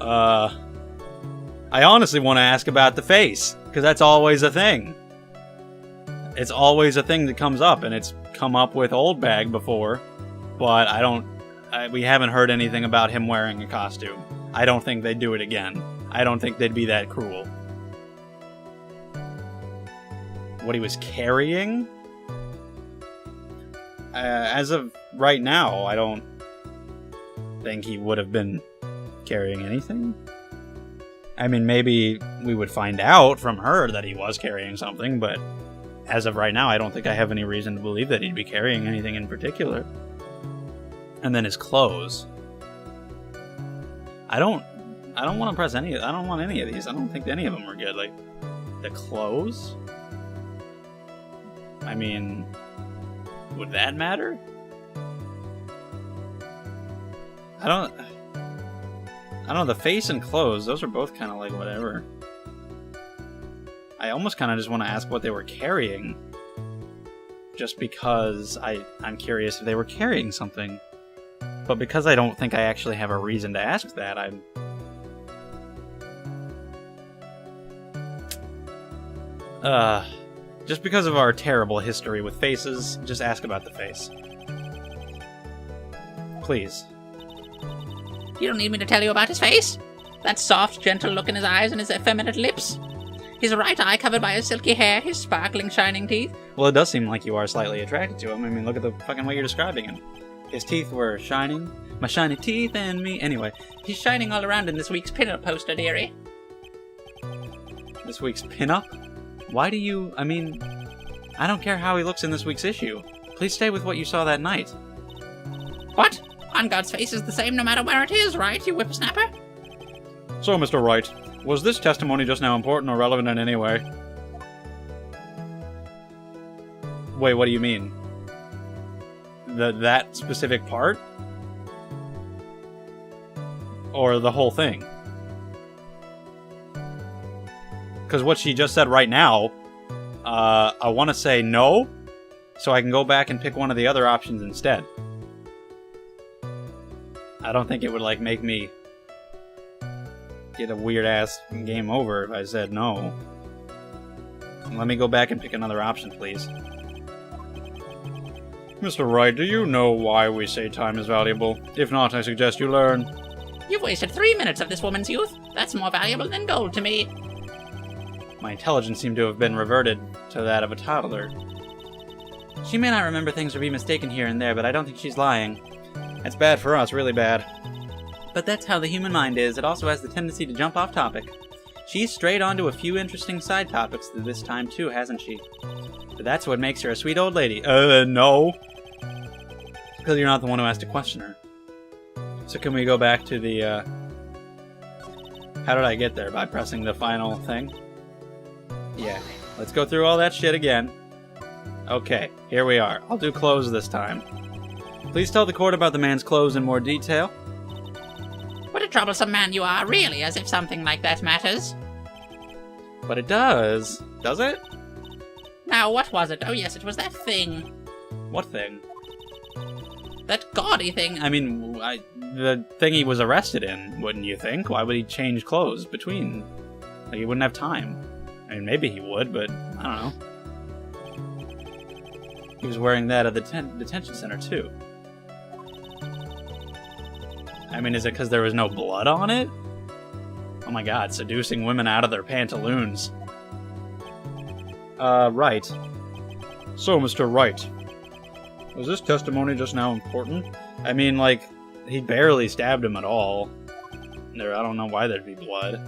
I honestly want to ask about the face, because that's always a thing. It's always a thing that comes up, and it's come up with Old Bag before, but we haven't heard anything about him wearing a costume. I don't think they'd do it again. I don't think they'd be that cruel. What he was carrying? As of right now, I don't think he would have been carrying anything. I mean, maybe we would find out from her that he was carrying something, but as of right now, I don't think I have any reason to believe that he'd be carrying anything in particular. And then his clothes. I don't want to press any. I don't want any of these. I don't think any of them are good. Like the clothes. I mean, would that matter? I don't know. The face and clothes. Those are both kind of like whatever. I almost kind of just want to ask what they were carrying. Just because I'm curious if they were carrying something. But because I don't think I actually have a reason to ask that, just because of our terrible history with faces, just ask about the face. Please. You don't need me to tell you about his face? That soft, gentle look in his eyes and his effeminate lips? His right eye covered by his silky hair, his sparkling, shining teeth? Well, it does seem like you are slightly attracted to him. I mean, look at the fucking way you're describing him. His teeth were shining. My shiny teeth and me. Anyway. He's shining all around in this week's pinup poster, dearie. This week's pinup? Why do you... I mean... I don't care how he looks in this week's issue. Please stay with what you saw that night. What? On God's face is the same no matter where it is, right, you whippersnapper? So, Mr. Wright, was this testimony just now important or relevant in any way? Wait, what do you mean? That specific part? Or the whole thing? Because what she just said right now, I want to say no, so I can go back and pick one of the other options instead. I don't think it would, like, make me get a weird-ass game over if I said no. Let me go back and pick another option, please. Mr. Wright, do you know why we say time is valuable? If not, I suggest you learn. You've wasted 3 minutes of this woman's youth. That's more valuable than gold to me. My intelligence seemed to have been reverted to that of a toddler. She may not remember things or be mistaken here and there, but I don't think she's lying. That's bad for us, really bad. But that's how the human mind is. It also has the tendency to jump off topic. She's strayed onto a few interesting side topics this time too, hasn't she? But that's what makes her a sweet old lady. No. Because you're not the one who has to question her. So can we go back to the, How did I get there? By pressing the final thing? Yeah. Let's go through all that shit again. Okay, here we are. I'll do clothes this time. Please tell the court about the man's clothes in more detail. What a troublesome man you are, really, as if something like that matters. But it does. Does it? Now, what was it? Oh yes, it was that thing. What thing? That gaudy thing. I mean, the thing he was arrested in, wouldn't you think? Why would he change clothes between? Like, he wouldn't have time. I mean, maybe he would, but I don't know. He was wearing that at the detention center, too. I mean, is it because there was no blood on it? Oh my god, seducing women out of their pantaloons. Right. So, Mr. Wright, was this testimony just now important? I mean, like, he barely stabbed him at all. I don't know why there'd be blood.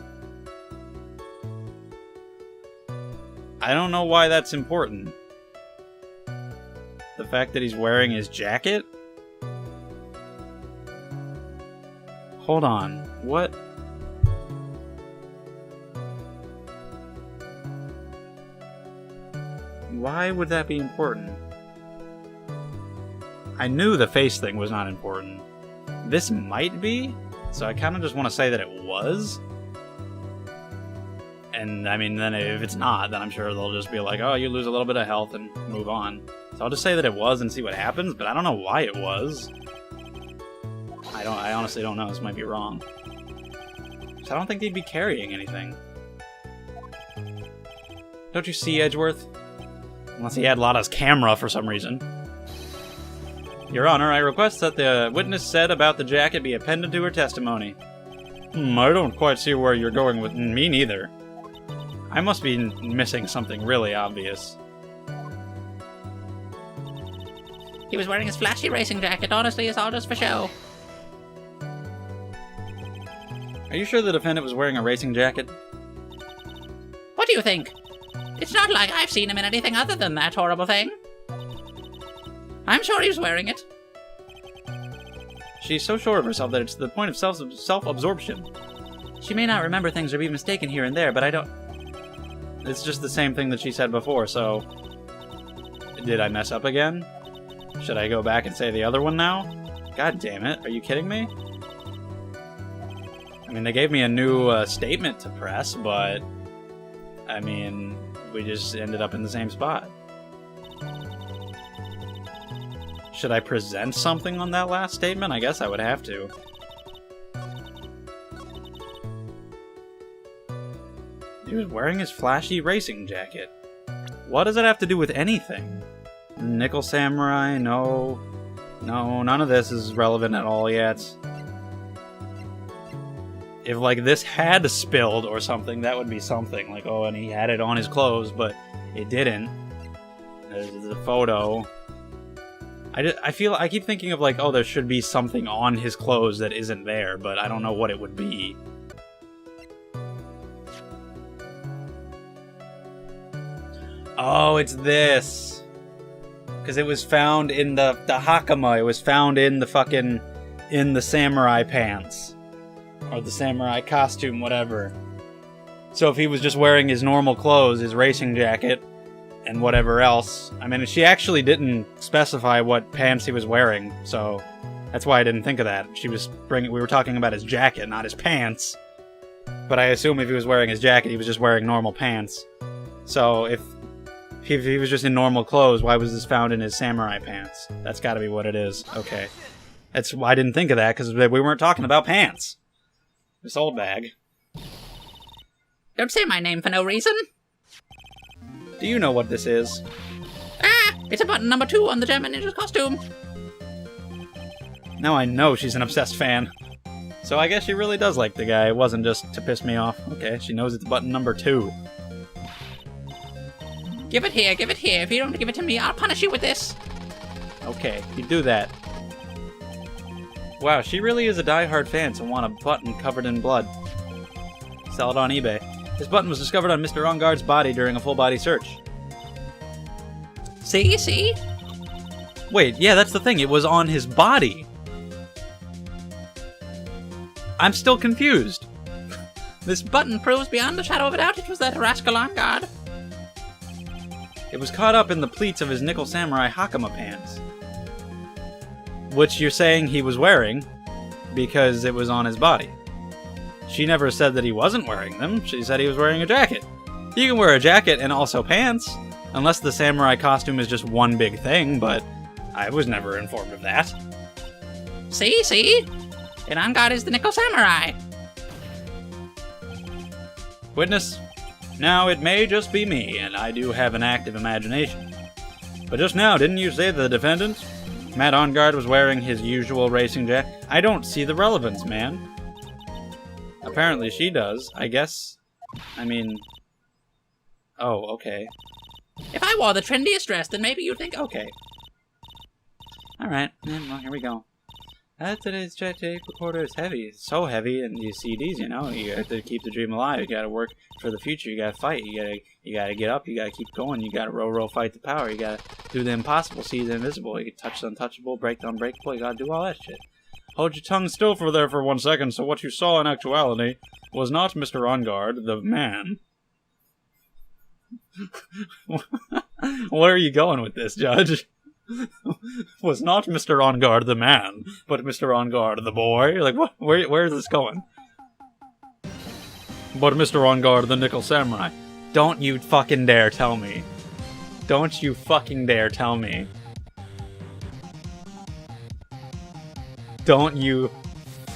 I don't know why that's important. The fact that he's wearing his jacket? Hold on. What? Why would that be important? I knew the face thing was not important. This might be, so I kind of just want to say that it was. And, I mean, then if it's not, then I'm sure they'll just be like, oh, you lose a little bit of health and move on. So I'll just say that it was and see what happens, but I don't know why it was. I honestly don't know. This might be wrong. So I don't think he'd be carrying anything. Don't you see, Edgeworth? Unless he had Lotta's camera for some reason. Your Honor, I request that the witness said about the jacket be appended to her testimony. I don't quite see where you're going with me neither. I must be missing something really obvious. He was wearing his flashy racing jacket. Honestly, it's all just for show. Are you sure the defendant was wearing a racing jacket? What do you think? It's not like I've seen him in anything other than that horrible thing. I'm sure he was wearing it. She's so sure of herself that it's to the point of self-absorption. She may not remember things or be mistaken here and there, but I don't... It's just the same thing that she said before, so... Did I mess up again? Should I go back and say the other one now? God damn it, are you kidding me? I mean, they gave me a new statement to press, but... I mean, we just ended up in the same spot. Should I present something on that last statement? I guess I would have to. He was wearing his flashy racing jacket. What does it have to do with anything? Nickel Samurai? No. No, none of this is relevant at all yet. If, like, this had spilled or something, that would be something. Like, oh, and he had it on his clothes, but it didn't. There's a photo. I keep thinking of, like, oh, there should be something on his clothes that isn't there, but I don't know what it would be. Oh, it's this. Because it was found in the hakama. It was found in the fucking... in the samurai pants. Or the samurai costume, whatever. So if he was just wearing his normal clothes, his racing jacket, and whatever else... I mean, she actually didn't specify what pants he was wearing, so... That's why I didn't think of that. We were talking about his jacket, not his pants. But I assume if he was wearing his jacket, he was just wearing normal pants. So if he was just in normal clothes, why was this found in his samurai pants? That's gotta be what it is. Okay. That's why I didn't think of that, because we weren't talking about pants. This old bag. Don't say my name for no reason. Do you know what this is? Ah! It's a button number 2 on the German ninja's costume. Now I know she's an obsessed fan. So I guess she really does like the guy. It wasn't just to piss me off. Okay, she knows it's button number 2. Give it here, give it here. If you don't give it to me, I'll punish you with this. Okay, you do that. Wow, she really is a die-hard fan to want a button covered in blood. Sell it on eBay. This button was discovered on Mr. Onguard's body during a full-body search. See? Wait, yeah, that's the thing. It was on his body. I'm still confused. This button proves beyond a shadow of a doubt it was that rascal Onguard. It was caught up in the pleats of his Nickel Samurai Hakama pants. Which you're saying he was wearing because it was on his body. She never said that he wasn't wearing them. She said he was wearing a jacket. You can wear a jacket and also pants, unless the samurai costume is just one big thing, but I was never informed of that. See? And Onguard is the Nickel Samurai. Witness, now it may just be me, and I do have an active imagination. But just now, didn't you say the defendant, Matt Onguard, was wearing his usual racing jacket? I don't see the relevance, man. Apparently she does, I guess. I mean... Oh, okay. If I wore the trendiest dress, then maybe you'd think, okay. Alright, well, here we go. Today's tape recorder is heavy. It's so heavy, and these CDs, you know, you have to keep the dream alive. You gotta work for the future. You gotta fight. You gotta get up. You gotta keep going. You gotta row, fight the power. You gotta do the impossible, see the invisible. You can touch the untouchable, break the unbreakable. You gotta do all that shit. Hold your tongue still for 1 second. So what you saw in actuality was not Mr. Onguard, the man. Where are you going with this, Judge? Was not Mr. Onguard the man, but Mr. Onguard the boy? Like, what? Where is this going? But Mr. Onguard the Nickel Samurai. Don't you fucking dare tell me. Don't you fucking dare tell me. Don't you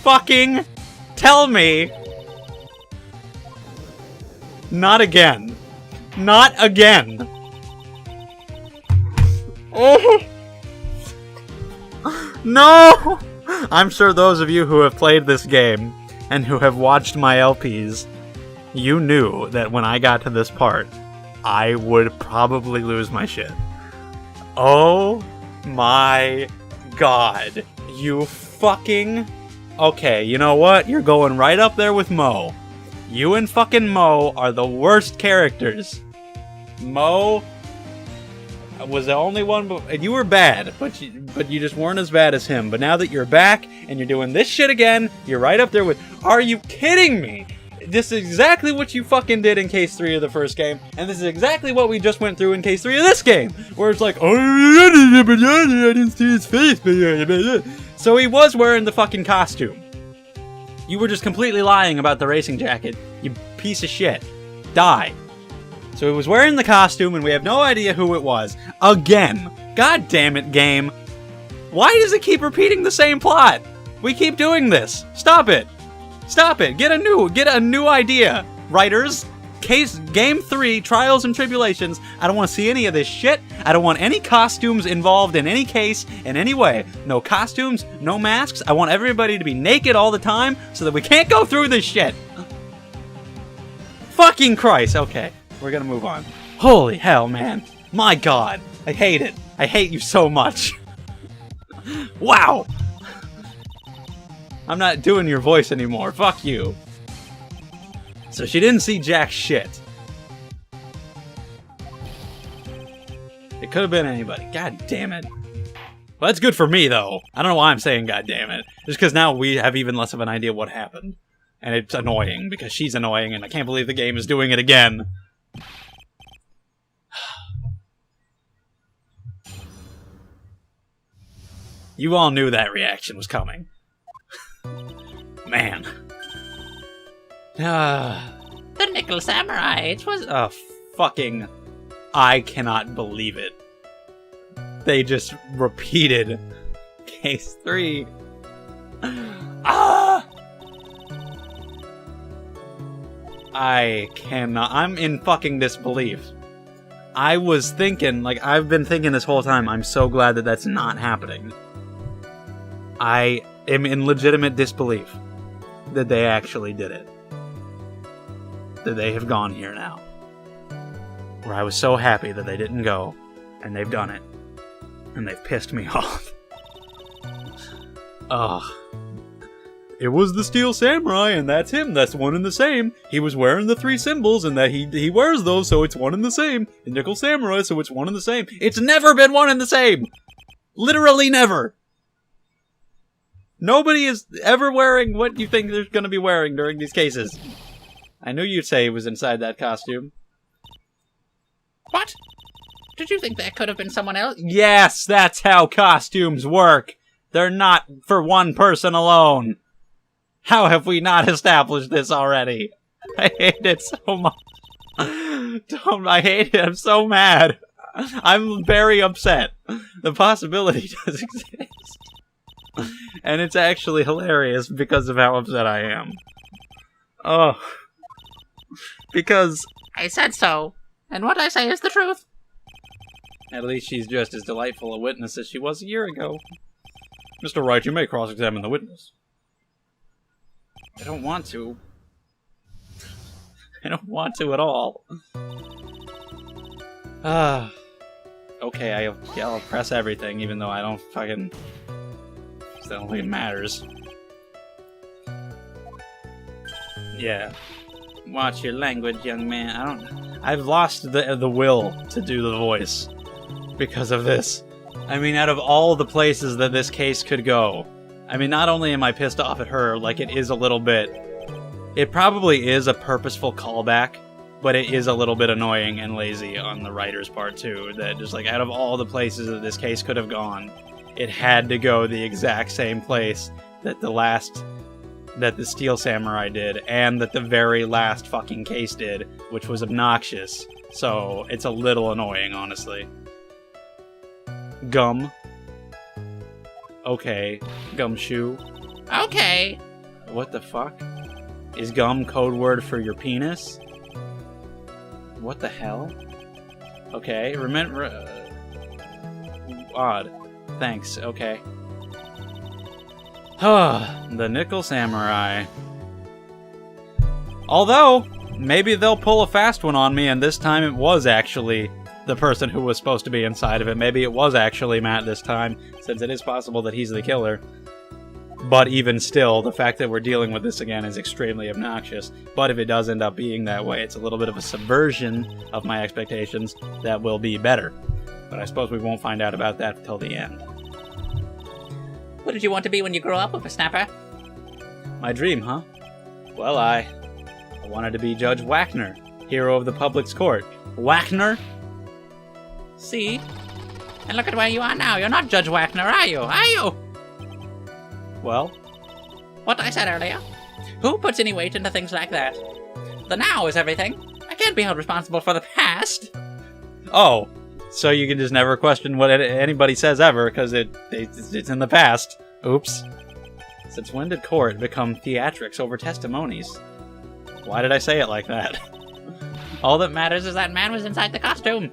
fucking tell me Not again. Not again. Oh. No! I'm sure those of you who have played this game and who have watched my LPs, you knew that when I got to this part, I would probably lose my shit. Oh my god. You fucking... Okay, you know what? You're going right up there with Mo. You and fucking Mo are the worst characters. Mo was the only one, you were bad, but you just weren't as bad as him. But now that you're back and you're doing this shit again, you're right up there with... Are you kidding me? This is exactly what you fucking did in Case 3 of the first game, and this is exactly what we just went through in Case 3 of this game, where it's like, oh, I didn't see his face. So he was wearing the fucking costume. You were just completely lying about the racing jacket, you piece of shit. Die. So he was wearing the costume, and we have no idea who it was. Again. God damn it, game. Why does it keep repeating the same plot? We keep doing this. Stop it. Stop it. Get a new idea. Writers, Game 3, Trials and Tribulations. I don't want to see any of this shit. I don't want any costumes involved in any case in any way. No costumes, no masks. I want everybody to be naked all the time so that we can't go through this shit. Fucking Christ. Okay, we're gonna move on. Holy hell, man. My god. I hate it. I hate you so much. Wow. I'm not doing your voice anymore. Fuck you. So she didn't see jack shit. It could have been anybody. God damn it. Well, that's good for me, though. I don't know why I'm saying god damn it. Just because now we have even less of an idea what happened. And it's annoying, because she's annoying, and I can't believe the game is doing it again. You all knew that reaction was coming. Man. The Nickel Samurai, it was... Fucking... I cannot believe it. They just repeated Case 3. I cannot... I'm in fucking disbelief. I was thinking, like, I've been thinking this whole time, I'm so glad that that's not happening. I am in legitimate disbelief that they actually did it. That they have gone here now. Where I was so happy that they didn't go, and they've done it. And they've pissed me off. Ugh. It was the Steel Samurai, and that's him. That's one and the same. He was wearing the 3 symbols, and that he wears those, so it's one and the same. The Nickel Samurai, so it's one and the same. It's never been one and the same! Literally never! Nobody is ever wearing what you think they're going to be wearing during these cases. I knew you'd say he was inside that costume. What? Did you think that could have been someone else? Yes, that's how costumes work. They're not for one person alone. How have we not established this already? I hate it so much. I hate it. I'm so mad. I'm very upset. The possibility does exist. And it's actually hilarious because of how upset I am. Oh. Because... I said so. And what I say is the truth. At least she's just as delightful a witness as she was a year ago. Mr. Wright, you may cross-examine the witness. I don't want to. I don't want to at all. Okay, I'll press everything, even though I don't fucking... I don't think it matters. Yeah. Watch your language, young man. I've lost the will to do the voice because of this. I mean, out of all the places that this case could go, I mean, not only am I pissed off at her, like it is a little bit... It probably is a purposeful callback, but it is a little bit annoying and lazy on the writer's part too, that just like out of all the places that this case could have gone, it had to go the exact same place that the Steel Samurai did, and that the very last fucking case did, which was obnoxious. So, it's a little annoying, honestly. Gum. Okay. Gumshoe. Okay. What the fuck? Is gum code word for your penis? What the hell? Okay, remember... odd. Thanks, okay. The Nickel Samurai. Although, maybe they'll pull a fast one on me, and this time it was actually the person who was supposed to be inside of it. Maybe it was actually Matt this time, since it is possible that he's the killer. But even still, the fact that we're dealing with this again is extremely obnoxious. But if it does end up being that way, it's a little bit of a subversion of my expectations that will be better. But I suppose we won't find out about that until the end. What did you want to be when you grow up, Whippersnapper? My dream, huh? Well, I wanted to be Judge Whackner, hero of the public's court. Whackner? See? And look at where you are now. You're not Judge Whackner, are you? Are you? Well? What I said earlier. Who puts any weight into things like that? The now is everything. I can't be held responsible for the past. Oh, so you can just never question what anybody says ever, because it's in the past. Oops. Since when did court become theatrics over testimonies? Why did I say it like that? All that matters is that man was inside the costume.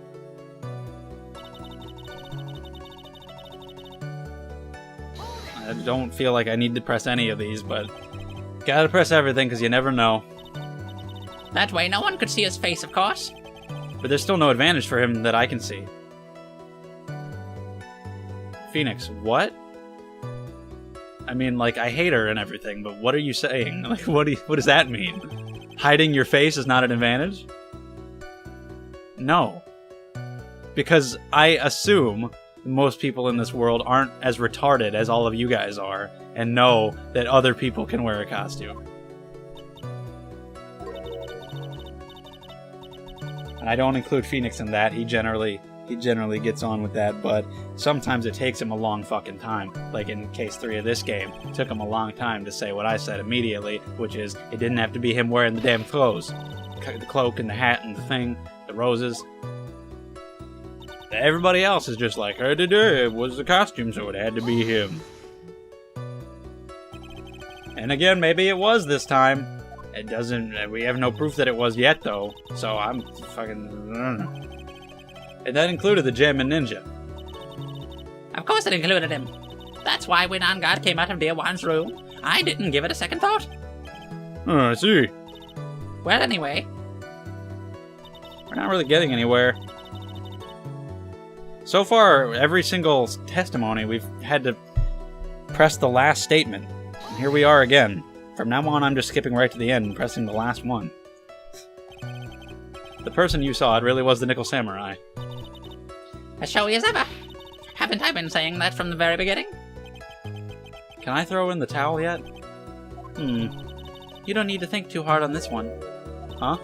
I don't feel like I need to press any of these, but gotta press everything because you never know. That way no one could see his face, of course. But there's still no advantage for him that I can see. Phoenix, what? I mean, like, I hate her and everything, but what are you saying? Like, what does that mean? Hiding your face is not an advantage? No. Because I assume most people in this world aren't as retarded as all of you guys are, and know that other people can wear a costume. And I don't include Phoenix in that. He generally gets on with that, but sometimes it takes him a long fucking time. Like in case 3 of this game, it took him a long time to say what I said immediately, which is, it didn't have to be him wearing the damn clothes. The cloak and the hat and the thing, the roses. Everybody else is just like, hey, it was the costume, so it had to be him. And again, maybe it was this time. It doesn't, we have no proof that it was yet, though, so I'm fucking... And that included the Jammin' Ninja. Of course it included him. That's why when On Guard came out of Dear Juan's room, I didn't give it a second thought. Oh, I see. Well, anyway. We're not really getting anywhere. So far, every single testimony, we've had to press the last statement. And here we are again. From now on, I'm just skipping right to the end and pressing the last one. The person you saw, it really was the Nickel Samurai. As showy as ever. Haven't I been saying that from the very beginning? Can I throw in the towel yet? You don't need to think too hard on this one. Huh?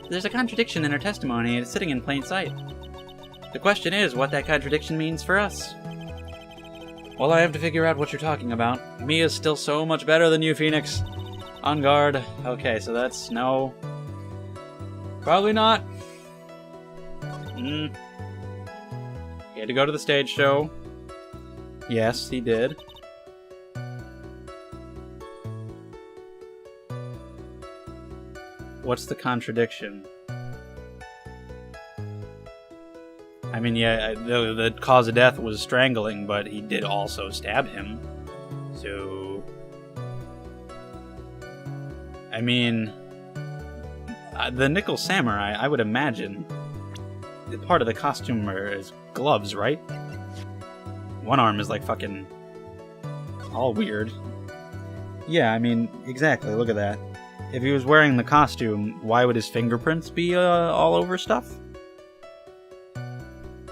There's a contradiction in her testimony, and it's sitting in plain sight. The question is what that contradiction means for us. Well, I have to figure out what you're talking about. Mia's still so much better than you, Phoenix. On guard. Okay, so that's no. Probably not. He had to go to the stage show. Yes, he did. What's the contradiction? I mean, yeah, the cause of death was strangling, but he did also stab him. So... I mean... the Nickel Samurai, I would imagine... part of the costume is gloves, right? One arm is like fucking... all weird. Yeah, I mean, exactly, look at that. If he was wearing the costume, why would his fingerprints be all over stuff?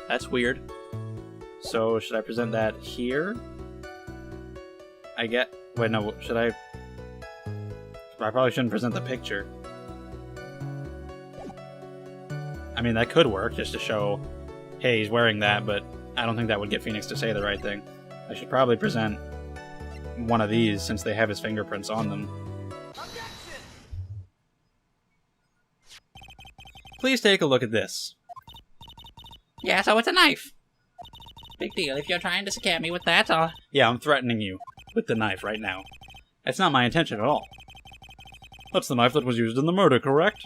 That's weird. So, should I present that here? Wait, no, should I... I probably shouldn't present the picture. I mean, that could work, just to show, hey, he's wearing that, but I don't think that would get Phoenix to say the right thing. I should probably present one of these, since they have his fingerprints on them. Please take a look at this. Yeah, so it's a knife. Big deal if you're trying to scare me with that, Yeah, I'm threatening you with the knife right now. That's not my intention at all. That's the knife that was used in the murder, correct?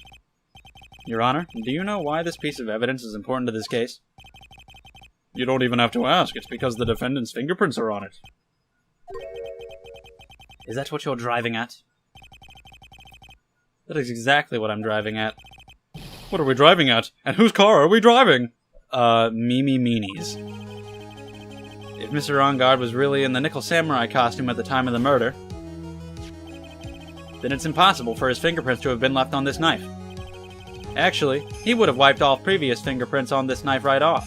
Your Honor, do you know why this piece of evidence is important to this case? You don't even have to ask. It's because the defendant's fingerprints are on it. Is that what you're driving at? That is exactly what I'm driving at. What are we driving at? And whose car are we driving? Mimi Meanies. If Mr. Rongard was really in the Nickel Samurai costume at the time of the murder, then it's impossible for his fingerprints to have been left on this knife. Actually, he would have wiped all previous fingerprints on this knife right off.